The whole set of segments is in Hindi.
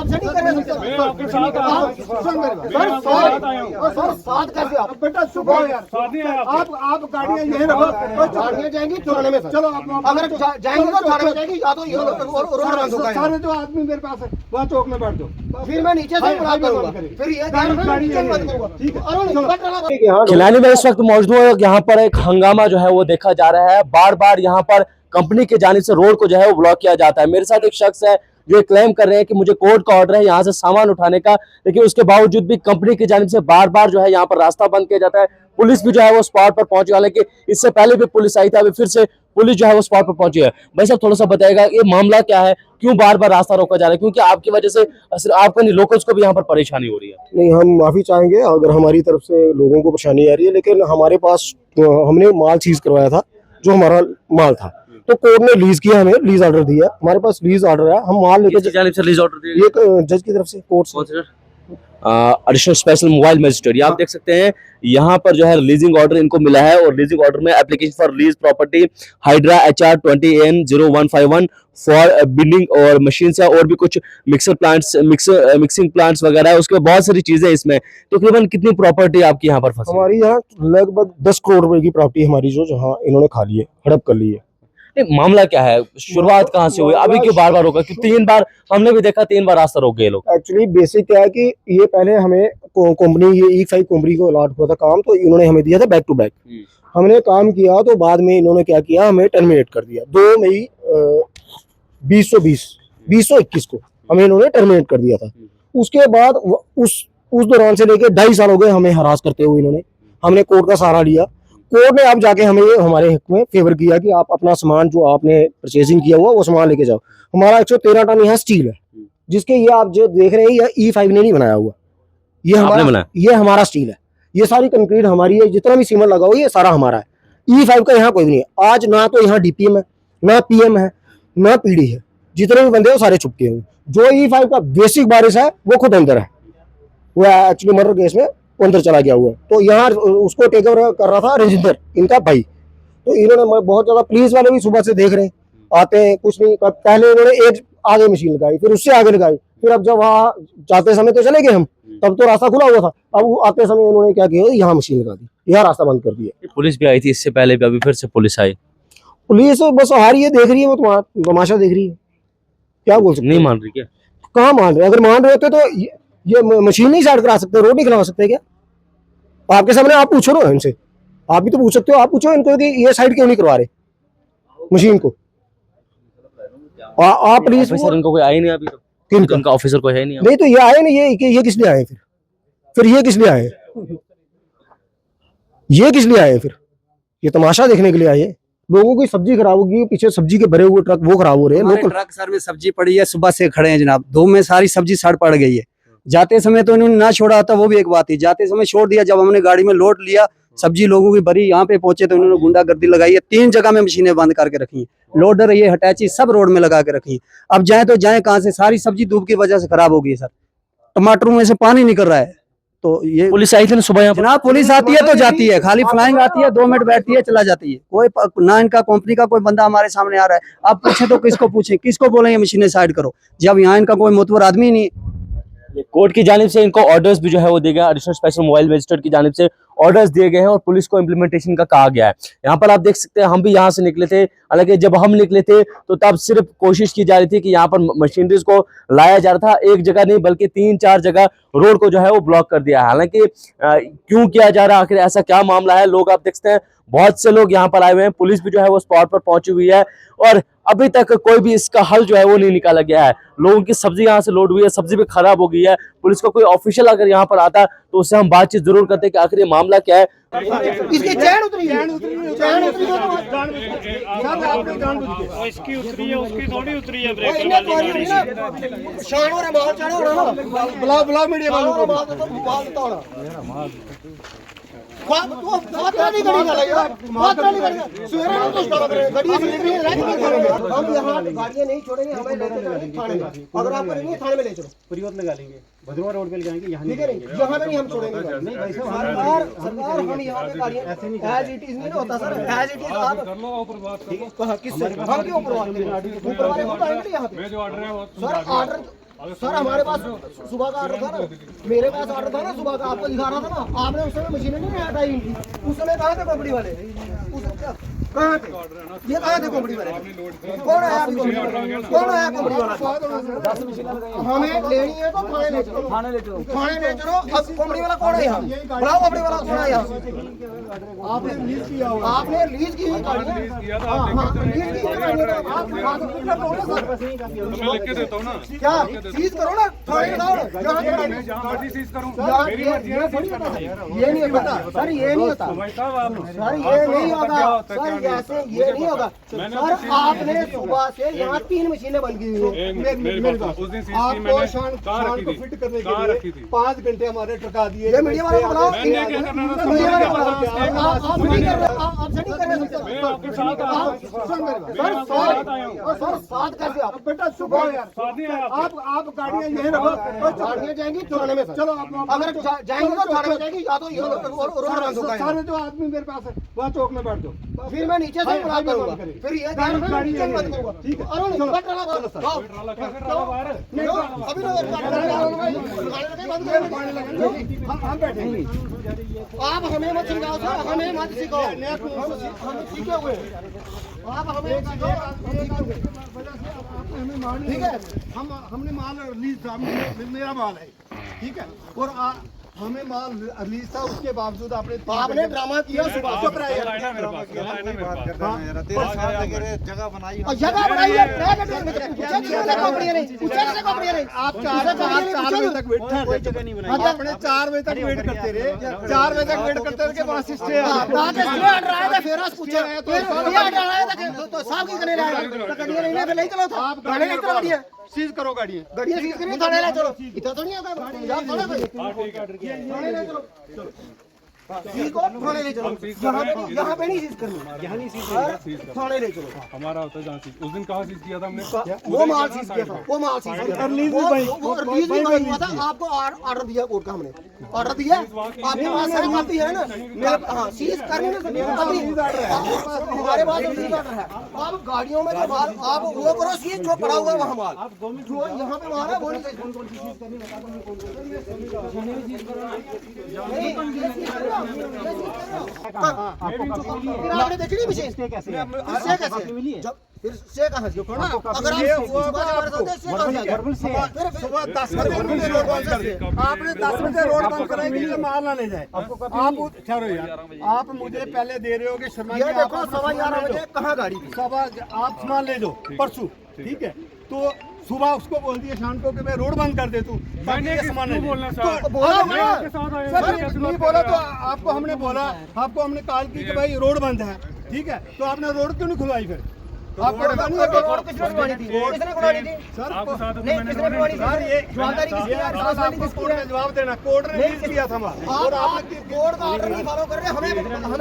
आपसे नहीं कर रहे मैं आपके साथ आया हूं। सर साथ कैसे आप बेटा सुबह यार साथ नहीं आया आपके। आप गाड़ियां यहीं रखो गाड़ियां जाएंगी थाने में चलो आप अगर जाएंगे तो थाने में जाएंगी या तो रोड बंद होगा सारे जो आदमी मेरे पास है वहाँ चौक में बैठ जाओ फिर मैं नीचे से बुला करूंगा फिर ये गाड़ी बंद करूंगा ठीक है। खिलानी में इस वक्त मौजूद है। यहाँ पर एक हंगामा जो है वो देखा जा रहा है। बार बार यहाँ पर कंपनी की जानिब से रोड को जो है वो ब्लॉक किया जाता है। मेरे साथ एक शख्स है जो क्लेम कर रहे हैं कि मुझे कोर्ट का ऑर्डर है यहाँ से सामान उठाने का, लेकिन उसके बावजूद भी कंपनी की जानिब से बार बार जो है यहाँ पर रास्ता बंद किया जाता है। पुलिस भी जो है वो स्पॉट पर पहुंची, हालांकि इससे पहले भी पुलिस आई थी, अभी फिर से पुलिस जो है वो स्पॉट पर पहुंची है। भाई साहब थोड़ा सा बताएगा ये मामला क्या है, क्यों बार बार रास्ता रोका जा रहा है? क्योंकि आपकी वजह से सिर्फ आपको नहीं लोकल्स को भी यहाँ पर परेशानी हो रही है। नहीं, हम माफी चाहेंगे अगर हमारी तरफ से लोगों को परेशानी आ रही है, लेकिन हमारे पास हमने माल सीज करवाया था, जो हमारा माल था, तो कोर्ट ने लीज किया, हमें लीज ऑर्डर दिया, हमारे पास लीज ऑर्डर है, हम माल लेके जानिब से लीज ऑर्डर दिया एक जज की तरफ से कोर्ट से एडिशनल स्पेशल मोबाइल मजिस्ट्रेट। आप देख सकते हैं यहाँ पर जो है रिलीजिंग ऑर्डर इनको मिला है और रिलीजिंग ऑर्डर में application for release property hydra HR 20N0151 for building और मशीन से और भी कुछ मिक्सर प्लांट्स मिक्सिंग प्लांट्स वगैरह है, उसके बहुत सारी चीजें इसमें। तकरीबन कितनी प्रॉपर्टी आपकी यहाँ पर फंसी? हमारी यहाँ लगभग 10 करोड़ रुपए की प्रॉपर्टी हमारी जो जहाँ इन्होंने खा ली है, हड़प कर ली है। मामला क्या है, शुरुआत कहाँ से हुई, अभी क्यों बार बार रोका? कि 3 बार हमने भी देखा, 3 बार रास्ता रोक गए लोग। एक्चुअली बेसिक क्या है कि ये पहले हमें कंपनी ये E5 कंपनी को अलॉट हुआ था काम, तो इन्होंने हमें दिया था बैक टू बैक। हमने काम किया तो बाद में इन्होंने क्या किया, हमें टर्मिनेट कर दिया 2 मई 2021 को हमें इन्होंने टर्मिनेट कर दिया था। उसके बाद उस दौरान से लेके 2.5 साल हो गए हमें हरास करते हुए इन्होंने। हमने कोर्ट का सहारा लिया, कोर्ट ने अब जाके हमें हमारे हक में फेवर किया कि आप अपना सामान जो आपने परचेजिंग किया हुआ वो सामान लेके जाओ। हमारा 113 टन यहाँ स्टील है, जिसके ये आप जो देख रहे हैं ये E5 ने नहीं बनाया हुआ, ये हमारा स्टील है, ये सारी कंक्रीट हमारी है, जितना भी सीमेंट लगा हुआ ये सारा हमारा है। E5 का यहाँ कोई नहीं है। आज ना तो यहाँ DPM है, ना PM है, ना PD है, जितने भी बंदे वो सारे चुपके हैं। जो E5 का बेसिक बारिश है वो खुद अंदर है, वो एक्चुअली मर्डर केस में अंदर चला गया हुआ है। तो यहाँ उसको टेक ओवर कर रहा था रजिंदर, इनका भाई। तो इन्होंने बहुत ज्यादा, पुलिस वाले भी सुबह से देख रहे हैं, आते हैं कुछ नहीं। पहले इन्होंने एक आगे मशीन लगाई, फिर उससे आगे लगाई, फिर अब जब वहाँ जाते समय तो चले गए हम, तब तो रास्ता खुला हुआ था, अब आते समय इन्होंने क्या किया, यहाँ मशीन लगा दी, यहाँ रास्ता बंद कर दिया। पुलिस भी आई थी इससे पहले भी, अभी फिर से पुलिस आई। पुलिस बस आ रही है, देख रही है, वो तमाशा देख रही है। क्या बोल सकते? नहीं मान रही क्या? कहाँ मान रहे? अगर मान रहे होते तो ये मशीन नहीं स्टार्ट करा सकते, रोड नहीं खिलवा सकते क्या? आपके सामने आप पूछो ना इनसे, आप भी तो पूछ सकते हो, आप पूछो इनको कि ये साइड क्यों नहीं करवा रहे मशीन को। आप प्लीज, ऑफिसर इनको कोई आए नहीं अभी तो? किनका? इनका ऑफिसर कोई है नहीं? नहीं तो ये आए ना, ये किस लिए आए फिर ये किस लिए आए? ये किस लिए आए फिर? ये तमाशा देखने के लिए आए? लोगों की सब्जी खराब होगी, पीछे सब्जी के भरे हुए ट्रक वो खराब हो रहे हैं। लोकल ट्रक सर में सब्जी पड़ी है, सुबह से खड़े हैं जनाब, 2 में सारी सब्जी सड़ पड़ गई है। जाते समय तो इन्होंने ना छोड़ा था, वो भी एक बात थी, जाते समय छोड़ दिया। जब हमने गाड़ी में लोड लिया, सब्जी लोगों की भरी, यहाँ पे पहुंचे तो इन्होंने गुंडागर्दी लगाई है। 3 जगह में मशीनें बंद करके रखी हैं, लोडर ये हटैची सब रोड में लगा के रखी है। अब जाए तो जाए कहाँ से? सारी सब्जी धूप की वजह से खराब हो गई है सर, टमाटरों में से पानी निकल रहा है। तो ये पुलिस आई थी ना सुबह यहाँ? जनाब पुलिस आती है तो जाती है, खाली फ्लाइंग आती है, 2 मिनट बैठती है, चला जाती है। कोई ना इनका कंपनी का कोई बंदा हमारे सामने आ रहा है, आप पूछे तो किसको पूछें, किसको बोले ये मशीनें साइड करो, जब यहाँ इनका कोई मोतबर आदमी नहीं। कोर्ट की जानिब से इनको ऑर्डर्स भी जो है वो दिए गए, एडिशनल स्पेशल मोबाइल मजिस्ट्रेट की जानिब से ऑर्डर्स दिए गए हैं और पुलिस को इम्प्लीमेंटेशन का कहा गया है। यहाँ पर आप देख सकते हैं हम भी यहाँ से निकले थे, हालांकि जब हम निकले थे तो तब सिर्फ कोशिश की जा रही थी कि यहाँ पर मशीनरीज को लाया जा रहा था, एक जगह नहीं बल्कि 3-4 जगह रोड को जो है वो ब्लॉक कर दिया है। हालांकि क्यों किया जा रहा है, आखिर ऐसा क्या मामला है? लोग आप देख सकते हैं बहुत से लोग यहाँ पर आए हुए हैं, पुलिस भी जो है वो स्पॉट पर पहुंची हुई है और अभी तक कोई भी इसका हल जो है वो नहीं निकाला गया है। लोगों की सब्जी यहाँ से लोड हुई है, सब्जी भी खराब हो गई है। पुलिस का कोई ऑफिशियल अगर यहाँ पर आता तो उससे हम बातचीत जरूर करते कि आखिर ये मामला क्या है। इसकी चैन उतरी है, चैन उतरी है वो इसकी उतरी है, उसकी थोड़ी उतरी है। ब्रेक शान हो रहा माल चढ़ा हो रहा, बुला मीडिया वालों को माल देता हो रहा। मात्रा नहीं करेगा लगेगा, मात्रा नहीं करेगा, सवेरे हम तो स्टॉप करेंगे, गाड़ी से निकलेंगे, रात में करेंगे। हम यहाँ गाड़ियाँ नहीं छोड़ेंगे, हमें लेके चलेंगे थाने में। अगर आप करेंगे थाने में ले चलो, परिवत लगा लेंगे, भद्रवा रोड पे ले जाएंगे, यहाँ ठीक है नहीं, यहाँ पे नहीं हम छोड़ेंगे। नहीं भाई साहब, सरकार हम यहाँ पे गाड़ियाँ एज इट इज नहीं होता सर, एज इट इज आप ठीक है किससे हम क्यों ऊपर बात करें? ऊपर वाले को तो आएंगे यहाँ पे। मैं जो ऑर्डर है वो सर ऑर्डर सर हमारे पास सुबह का ऑर्डर था ना, मेरे पास ऑर्डर था ना सुबह का, आपको दिखा रहा था ना, आपने उस समय मशीनें नहीं हटाई इनकी, उस समय कहाँ थे कंपनी वाले, कहाँ थे, ये कहाँ थे कंपनी वाले, कौन आया अभी कंपनी वाला, कौन आया कंपनी वाला, हमें लेनी है तो थाने ले चलो, थाने ले चलो, अब कंपनी वाला कौन है यहाँ, बुलाओ कंपनी वाला कौन है यहाँ, आपने रिलीज किया, आपने रिलीज की गाड़ी, मैं लिख के देता हूँ ना, क्या सीज करो ना, थाने लगाओ ना, गाड़ी सीज करूँ, ये नहीं होता सर, ये नहीं होता सर, ये नहीं होगा सर, ऐसे ये नहीं होगा सर, आपने सुबह से यहाँ 3 मशीनें बन गई हैं, उस दिन सीज की आपको मैंने शान कहाँ को रखी थी, फिट करने कहाँ के रखी लिए थी, 5 घंटे हमारे ट्रका दिए, ये मीडिया वाले को बुलाओ, मैंने क्या करना था, मीडिया वाले को बुलाओ, आप नहीं कर रहे, आप से नहीं कर रहे मैं आपके साथ आया हूँ, सर साथ कैसे आप बेटा सुबह यार साथ नहीं आया आपके। आप गाड़ियाँ यहीं रखो, गाड़ियाँ जाएंगी थाने में सर, चलो आप अगर जाएंगी तो थाने में जाएगी, या तो रोड बंद होगा, सारे जो आदमी मेरे पास है वहाँ चौक में बैठ जाओ, फिर मैं नीचे से बुला करूंगा, फिर ये ध्यान रखना गाड़ी नीचे मत करूंगा, ठीक है, अरुण बट रहा बात अभी हम बैठेंगे, आप हमें मत सिखाओ सर, हमें मत सिखाओ, हम सीखे हुए हैं, आप हमें सिखाओ, ठीक है, हमने माल रिलीज था, मेरा माल है, ठीक है, और हमें माल रिलीज था, उसके बावजूद आपने ड्रामा किया सुबह चुप रहे यार। जगह बनाई है, आप 4 बजे तक वेट आपने 4 बजे तक वेट करते रहे, 4 बजे तक वेट करते रहे, वहाँ से स्टे आप गाड़ी सीज करो, गाड़ियाँ सीज करिए, थाने ले चलो, इतना तो नहीं आता पंजाब थाने पे, थाने ले चलो, सीज को थाने ले चलो, यहाँ पे नहीं सीज करनी, यहाँ नहीं सीज करनी, थाने ले चलो, हमारा होता है जहाँ सीज, उस दिन कहाँ सीज किया था हमने, वो माल सीज किया था, वो माल सीज किया था, रिलीज भी वही हुआ था, आपको ऑर्डर दिया कोर्ट का, हमने ऑर्डर दिया, आपके पास सारी कॉपी है ना, हाँ सीज करनी ना, हमारे पास रिलीज ऑर्डर है, आप गाड़ियों में जो माल आप वो करो सीज, जो पड़ा हुआ है वहाँ माल, जो यहाँ पे माल है वो नहीं सीज करनी, आपने देखी नहीं मशीन से कैसे फिर से कहाँ से अगर आप सुबह 10 बजे रोड बंद कर दिए, आपने 10 बजे रोड बंद कराई कि ये माल ना ले जाए, आप ठहरो यार, आप मुझे पहले दे रहे हो कि शर्मा जी देखो 11:15 बजे कहाँ गाड़ी थी, आप सामान ले जाओ परसों, ठीक है, तो सुबह उसको बोल दिया शाम को कि मैं रोड बंद कर दे तू, मैंने सामान क्यों बोलना तो सर, मैं आपके साथ आया हूँ, सर नहीं बोला तो आपको हमने बोला, आपको हमने कॉल की कि भाई रोड बंद है, ठीक है, तो आपने रोड क्यों नहीं खुलवाई फिर, आपको रोड किसने खुलवानी थी, किसने खुलवानी थी, सर आपके साथ नहीं किसने खुलवानी थी, ये जवाबदारी किसकी है, रिस्पांसिबिलिटी किसकी कोर्ट है, में जवाब देना, कोर्ट ने रिलीज किया था माल, और आप आपने कोर्ट का ऑर्डर नहीं फॉलो कर रहे, हमें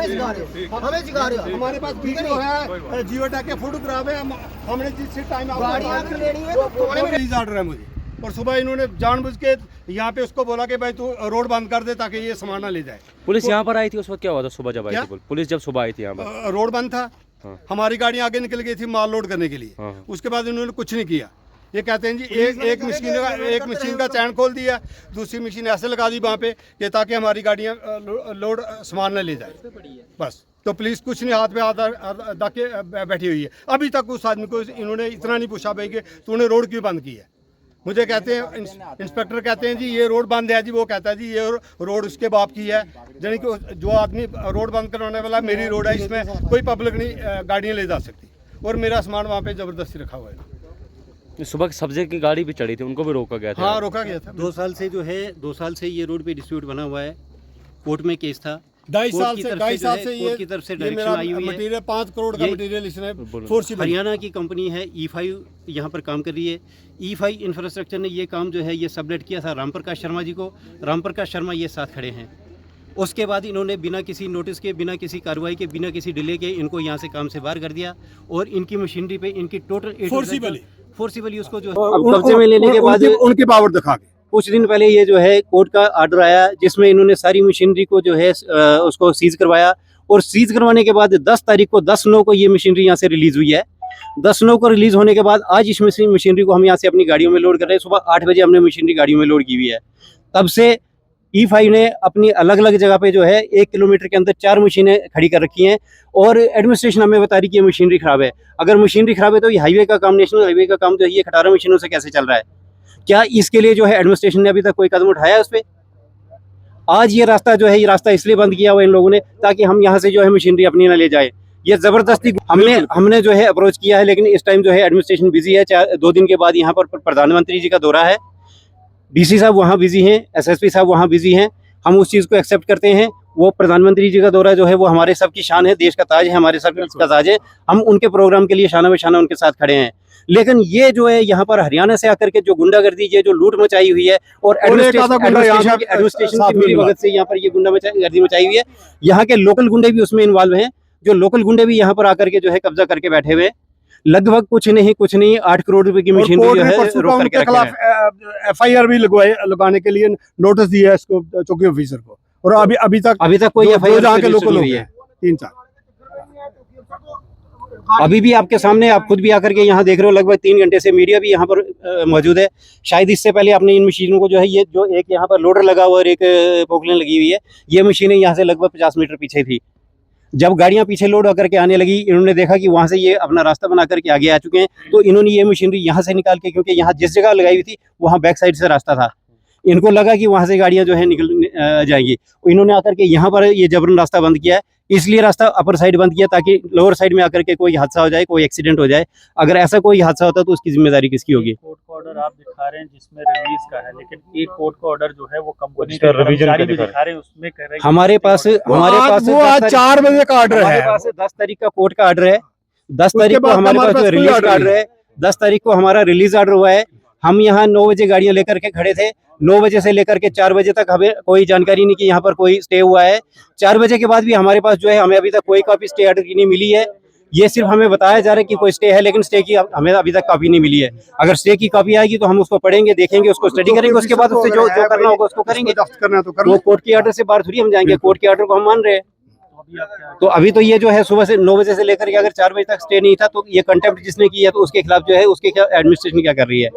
सिखा रहे हो, हमें सिखा रहे हो, हमारे पास वीडियो है, जियोटा के फोटोग्राफ है, हमने जिस टाइम गाड़ियाँ अगर लेनी है तो थाने में रिलीज ऑर्डर है मुझे, और सुबह इन्होंने जानबूझ के यहाँ पे उसको बोला कि भाई तू रोड बंद कर दे ताकि ये सामान ना ले जाए, पुलिस यहाँ पर आई थी उस वक्त, क्या हुआ था सुबह जब आई क्या? थी पुलिस, जब सुबह आई थी यहाँ पर, रोड बंद था, हाँ। हमारी गाड़ियाँ आगे निकल गई थी माल लोड करने के लिए, हाँ। उसके बाद इन्होंने कुछ नहीं किया, ये कहते हैं जी एक मशीन का चैन खोल दिया, दूसरी मशीन ऐसे लगा दी वहाँ पे कि ताकि हमारी गाड़ियाँ लोड सामान न ले जाए, बस, तो पुलिस कुछ नहीं, हाथ में हाथ दाके बैठी हुई है, अभी तक उस आदमी को इन्होंने इतना नहीं पूछा भाई कि तूने रोड क्यों बंद की है, मुझे कहते हैं इंस्पेक्टर कहते हैं जी ये रोड बंद है जी, वो कहता है जी ये रोड उसके बाप की है, यानी कि जो आदमी रोड बंद करवाने वाला मेरी रोड है, इसमें कोई पब्लिक नहीं गाड़ियाँ ले जा सकती, और मेरा सामान वहाँ पे ज़बरदस्ती रखा हुआ है। सुबह सब्जी की गाड़ी भी चढ़ी थी, उनको भी रोका गया था, हाँ रोका गया था, 2 साल से जो है 2 साल से ये रोड पे डिस्प्यूट बना हुआ है, कोर्ट में केस था, 2.5 साल से कोर्ट की तरफ से डायरेक्शन आई हुई है, मटेरियल 5 करोड़ का ये- मटेरियल इसने फोर्सिबल, हरियाणा की कंपनी है E5 यहाँ पर काम कर रही है, E5 इंफ्रास्ट्रक्चर ने ये काम जो है ये सबलेट किया था रामप्रकाश शर्मा जी को, रामप्रकाश शर्मा ये साथ खड़े हैं, उसके बाद इन्होंने बिना किसी नोटिस के, बिना किसी कार्रवाई के, बिना किसी डिले के इनको यहाँ से काम से बाहर कर दिया, और इनकी मशीनरी पे इनकी टोटल फोर्सिबली उसको जो कब्जे में लेने के बाद उनकी पावर दिखा के कुछ दिन पहले ये जो है कोर्ट का ऑर्डर आया, जिसमें इन्होंने सारी मशीनरी को जो है उसको सीज करवाया, और सीज करवाने के बाद 10 तारीख को 10/9 को ये मशीनरी यहाँ से रिलीज हुई है, 10 नौ को रिलीज होने के बाद आज इस मशीनरी को हम यहाँ से अपनी गाड़ियों में लोड कर रहे हैं। सुबह 8 बजे हमने मशीनरी गाड़ियों में लोड की हुई है। तब से E5 ने अपनी अलग अलग जगह पे जो है 1 किलोमीटर के अंदर 4 मशीनें खड़ी कर रखी हैं और एडमिनिस्ट्रेशन हमें बता रही कि ये मशीनरी खराब है। अगर मशीनरी खराब है तो ये हाईवे का काम, नेशनल हाईवे का काम जो है ये खटारा मशीनों से कैसे चल रहा है? क्या इसके लिए जो है एडमिनिस्ट्रेशन ने अभी तक कोई कदम उठाया है उस पर? आज ये रास्ता जो है, ये रास्ता इसलिए बंद किया हुआ इन लोगों ने ताकि हम यहाँ से जो है मशीनरी अपनी ना ले जाए। ये जबरदस्ती हमने जो है अप्रोच किया है, लेकिन इस टाइम जो है एडमिनिस्ट्रेशन बिजी है। 2 दिन के बाद यहाँ पर प्रधानमंत्री जी का दौरा है, डीसी साहब वहाँ बिजी हैं, एसएसपी साहब वहाँ बिजी हैं। हम उस चीज़ को एक्सेप्ट करते हैं। वो प्रधानमंत्री जी का दौरा जो है वो हमारे सब की शान है, देश का ताज है, हमारे सब का ताज है। हम उनके प्रोग्राम के लिए शाना बशाना उनके साथ खड़े हैं। लेकिन ये जो है यहाँ पर हरियाणा से आकर के जो गुंडागर्दी, ये जो लूट मचाई हुई है और एडमिनिस्ट्रेशन की मिली भगत से यहाँ पर ये गुंडागर्दी मचाई हुई है। यहाँ के लोकल गुंडे भी उसमें इन्वॉल्व हैं। जो लोकल गुंडे भी यहाँ पर आकर के जो है कब्जा करके बैठे हुए हैं। लगभग कुछ नहीं 8 करोड़ रुपए की मशीनरी जो है रोक करके रखा है। FIR भी लगाने के लिए नोटिस दिया है इसको चौकी ऑफिसर को, और अभी तक कोई FIR के लोकल हुई है 3-4। अभी भी आपके सामने, आप खुद भी आकर के यहाँ देख रहे हो, लगभग 3 घंटे से मीडिया भी यहाँ पर मौजूद है। शायद इससे पहले आपने इन मशीनों को जो है, ये जो एक यहाँ पर लोडर लगा हुआ और एक पोकलेन लगी हुई है, ये मशीनें यहाँ से लगभग 50 मीटर पीछे थी। जब गाड़ियां पीछे लोड होकर के आने लगी, इन्होंने देखा कि वहां से ये अपना रास्ता बना करके आगे आ चुके हैं, तो इन्होंने ये मशीनरी यहाँ से निकाल के, क्योंकि यहाँ जिस जगह लगाई हुई थी वहाँ बैक साइड से रास्ता था, इनको लगा कि वहाँ से गाड़ियाँ जो है निकल जाएंगी। इन्होंने आकर के यहाँ पर ये जबरन रास्ता बंद किया है। इसलिए रास्ता अपर साइड बंद किया ताकि लोअर साइड में आकर के कोई हादसा हो जाए, कोई एक्सीडेंट हो जाए। अगर ऐसा कोई हादसा होता तो उसकी जिम्मेदारी किसकी होगी? कोर्ट का ऑर्डर आप दिखा रहे हैं जिसमें रिलीज का है, लेकिन एक कोर्ट का ऑर्डर जो है वो कंपनी का कर्मचारी भी दिखा रहे हैं, उसमें कह रहे हैं हमारे पास 4 बजे का ऑर्डर हमारे है। पास 10 तारीख का कोर्ट का ऑर्डर है। 10 तारीख को हमारे पास रिलीज का ऑर्डर है। 10 तारीख को हमारा रिलीज ऑर्डर हुआ है। हम यहाँ 9 बजे गाड़ियां लेकर के खड़े थे। 9 बजे से लेकर के 4 बजे तक हमें कोई जानकारी नहीं कि यहाँ पर कोई स्टे हुआ है। 4 बजे के बाद भी हमारे पास जो है, हमें अभी तक कोई कॉपी स्टे ऑर्डर की नहीं मिली है। ये सिर्फ हमें बताया जा रहा है कि कोई स्टे है, लेकिन स्टे की हमें अभी तक कॉपी नहीं मिली है। अगर स्टे की कॉपी आएगी तो हम उसको पढ़ेंगे, देखेंगे, उसको स्टडी करेंगे, उसके बाद उससे जो करना होगा उसको करेंगे। तो कोर्ट के ऑर्डर से बाहर थोड़ी हम जाएंगे, कोर्ट के ऑर्डर को हम मान रहे हैं। तो अभी तो ये जो है सुबह से 9 बजे से लेकर के अगर 4 बजे तक स्टे नहीं था, तो ये कंटेम्प्ट जिसने की है तो उसके खिलाफ जो है, उसके खिलाफ एडमिनिस्ट्रेशन क्या कर रही है?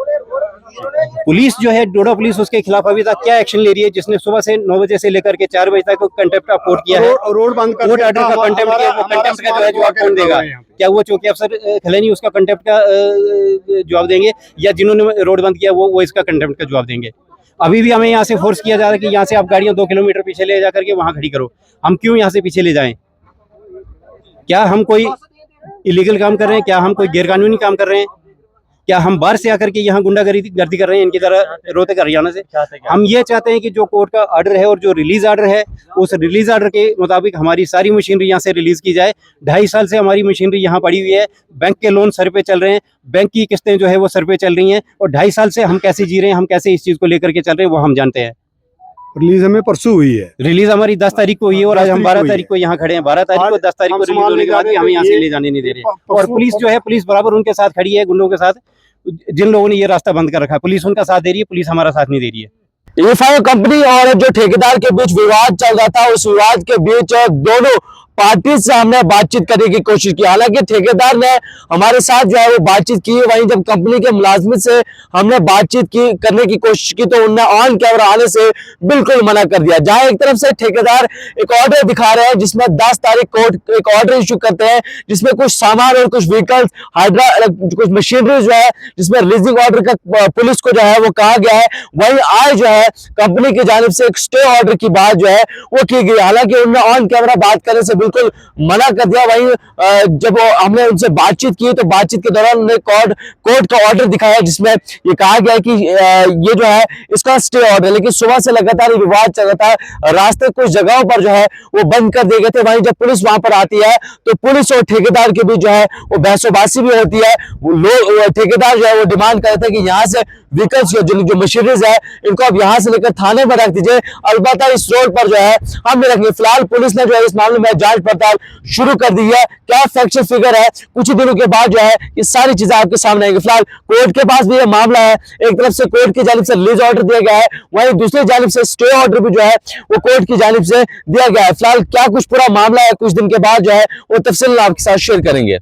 पुलिस जो है, डोडा पुलिस, उसके खिलाफ अभी तक क्या एक्शन ले रही है? जिसने सुबह से 9 बजे से लेकर के 4 बजे तक कंटेम्प्ट ऑफ कोर्ट किया है, रोड बंद कर कोर्ट ऑर्डर का कंटेम्प्ट किया, वो कंटेम्प्ट का जो है जवाब कौन देगा? क्या वो चौकी अफसर खिलानी उसका कंटेम्प्ट का जवाब देंगे, या जिन्होंने रोड बंद किया वो इसका कंटेम्प्ट का जवाब देंगे? अभी भी हमें यहाँ से फोर्स किया जा रहा है कि यहाँ से आप गाड़ियाँ 2 किलोमीटर पीछे ले जा करके वहाँ खड़ी करो। हम क्यों यहाँ से पीछे ले जाएं? क्या हम कोई इलीगल काम कर रहे हैं? क्या हम कोई गैरकानूनी काम कर रहे हैं? क्या हम बाहर से आकर के यहाँ गुंडागर्दी कर रहे हैं इनकी तरह रोहतक हरियाणा से? हम ये चाहते हैं कि जो कोर्ट का ऑर्डर है और जो रिलीज ऑर्डर है, उस रिलीज ऑर्डर के मुताबिक हमारी सारी मशीनरी यहाँ से रिलीज की जाए। 2.5 साल से हमारी मशीनरी यहाँ पड़ी हुई है। बैंक के लोन सर पे चल रहे हैं, बैंक की किस्तें जो है वो सर पे चल रही हैं, और 2.5 साल से हम कैसे जी रहे हैं, हम कैसे इस चीज़ को लेकर के चल रहे हैं, वो हम जानते हैं। रिलीज हमें परसों हुई है। रिलीज हमारी 10 तारीख को हुई है और आज हम 12 तारीख को यहाँ खड़े हैं। 12 तारीख को 10 तारीख को रिलीज होने के बाद भी हमें यहाँ से ले जाने नहीं दे रहे। और पुलिस जो है, पुलिस बराबर उनके साथ खड़ी है, गुंडों के साथ, जिन लोगों ने ये रास्ता बंद कर रखा है। पुलिस उनका साथ दे रही है, पुलिस हमारा साथ नहीं दे रही है। E5 कंपनी और जो ठेकेदार के बीच विवाद चल रहा था, उस विवाद के बीच दोनों पार्टी से हमने बातचीत करने की कोशिश की। हालांकि ठेकेदार ने हमारे साथ जो है वो बातचीत की, वहीं जब कंपनी के मुलाजमिन से हमने बातचीत की करने की कोशिश की तो उनने ऑन कैमरा आने से बिल्कुल मना कर दिया। जहां एक तरफ से ठेकेदार एक ऑर्डर दिखा रहे हैं जिसमें 10 तारीख को एक ऑर्डर इशू करते हैं, जिसमें कुछ सामान और कुछ व्हीकल्स, कुछ मशीनरी जो है जिसमें रिलीजिंग ऑर्डर का पुलिस को जो है वो कहा गया है, वहीं आज जो है कंपनी की जानिब से एक स्टे ऑर्डर की बात जो है वो की गई। हालांकि उन्होंने ऑन कैमरा बात करने से बिल्कुल मना कर दिया। वहीं जब हमने उनसे बातचीत की तो बातचीत के दौरान उन्हें कोर्ट का ऑर्डर दिखाया जिसमें ये कहा गया कि ये जो है इसका स्टे ऑर्डर, लेकिन सुबह से लगातार ये विवाद चल रहा था। रास्ते कुछ जगहों पर जो है वो बंद कर दिए गए थे। वहीं जब पुलिस वहां पर आती है तो पुलिस और ठेकेदार के बीच जो है वो बहसोबाजी भी होती है। वो ठेकेदार जो है वो डिमांड करते हैं कि यहाँ से व्हीकल्स जो मशीनरीज है इनको अब यहाँ से लेकर थाने में रख दीजिए, अलबत्ता इस रोड पर जो है हम नहीं रखेंगे। फिलहाल पुलिस ने जो है इस मामले में जांच पड़ताल शुरू कर दी है। क्या फैक्चुअल फिगर है, कुछ ही दिनों के बाद जो है ये सारी चीजें आपके सामने आएंगी। फिलहाल कोर्ट के पास भी ये मामला है, एक तरफ से कोर्ट की जानिब से रिलीज ऑर्डर दिया गया है, वहीं दूसरी जानिब से स्टे ऑर्डर भी जो है वो कोर्ट की जानिब से दिया गया है। फिलहाल क्या कुछ पूरा मामला है, कुछ दिन के बाद जो है वो तफसील आपके साथ शेयर करेंगे।